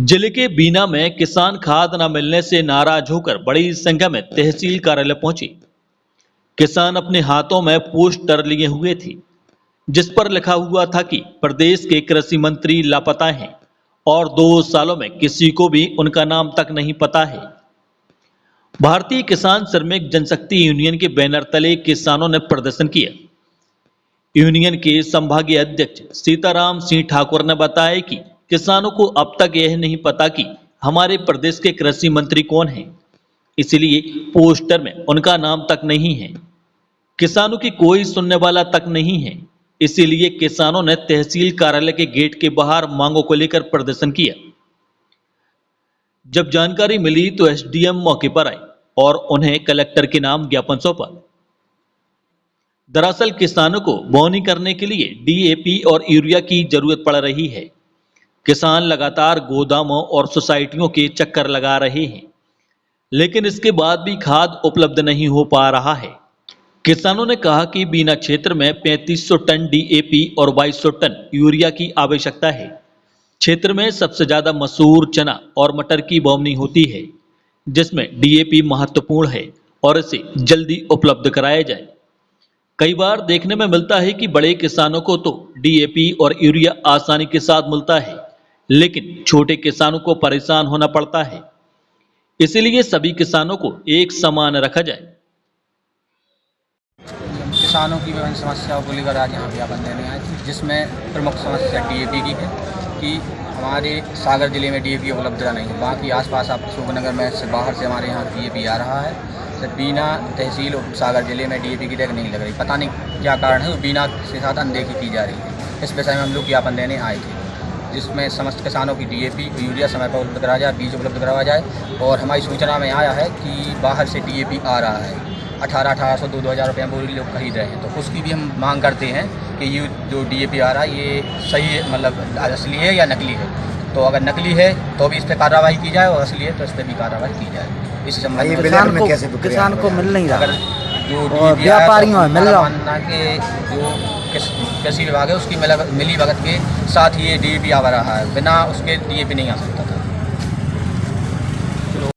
जिले के बीना में किसान खाद न मिलने से नाराज होकर बड़ी संख्या में तहसील कार्यालय पहुंचे। किसान अपने हाथों में पोस्टर लिए हुए थे जिस पर लिखा हुआ था कि प्रदेश के कृषि मंत्री लापता हैं और 2 सालों में किसी को भी उनका नाम तक नहीं पता है। भारतीय किसान श्रमिक जनशक्ति यूनियन के बैनर तले किसानों ने प्रदर्शन किया। यूनियन के संभागीय अध्यक्ष सीताराम सिंह ठाकुर ने बताया कि किसानों को अब तक यह नहीं पता कि हमारे प्रदेश के कृषि मंत्री कौन हैं, इसलिए पोस्टर में उनका नाम तक नहीं है। किसानों की कोई सुनने वाला तक नहीं है, इसीलिए किसानों ने तहसील कार्यालय के गेट के बाहर मांगों को लेकर प्रदर्शन किया। जब जानकारी मिली तो एसडीएम मौके पर आए और उन्हें कलेक्टर के नाम ज्ञापन सौंपा। दरअसल किसानों को बोनी करने के लिए डीएपी और यूरिया की जरूरत पड़ रही है। किसान लगातार गोदामों और सोसाइटियों के चक्कर लगा रहे हैं, लेकिन इसके बाद भी खाद उपलब्ध नहीं हो पा रहा है। किसानों ने कहा कि बीना क्षेत्र में 3500 टन डीएपी और 2200 टन यूरिया की आवश्यकता है। क्षेत्र में सबसे ज्यादा मसूर, चना और मटर की बोवनी होती है, जिसमें डीएपी महत्वपूर्ण है और इसे जल्दी उपलब्ध कराया जाए। कई बार देखने में मिलता है कि बड़े किसानों को तो डीएपी और यूरिया आसानी के साथ मिलता है, लेकिन छोटे किसानों को परेशान होना पड़ता है। इसलिए सभी किसानों को एक समान रखा जाए। किसानों की विभिन्न समस्याओं को लेकर आज यहाँ ज्ञापन देने आए थे, जिसमें प्रमुख समस्या डीएपी की है कि हमारे सागर जिले में डीएपी उपलब्ध नहीं है। बाकी आसपास आप अशोकनगर में से बाहर से हमारे यहाँ डीएपी आ रहा है, तो बीना तहसील और सागर जिले में डीएपी की टैग नहीं लग रही। पता नहीं क्या कारण है, बीना के साथ अनदेखी की जा रही है। इस विषय में हम लोग ज्ञापन देने आए थे, जिसमें समस्त किसानों की डीएपी यूरिया समय पर उपलब्ध कराया जाए, बीज उपलब्ध करवाया जाए। और हमारी सूचना में आया है कि बाहर से डीएपी आ रहा है, 1800 2,000 रुपये बोरी लोग खरीद रहे हैं, तो उसकी भी हम मांग करते हैं कि ये जो डीएपी आ रहा है ये सही है, मतलब असली है या नकली है। तो अगर नकली है तो भी इस पर कार्रवाई की जाए और असली है तो इस पर भी कार्रवाई की जाए। इस संबंध में किसान को मिल नहीं रहा, अगर जो व्यापारियों में मिल रहा, मानना कि जो कृषि विभाग है उसकी मिली भगत के साथ ही ये डीएपी आ रहा है, बिना उसके डीएपी नहीं आ सकता था।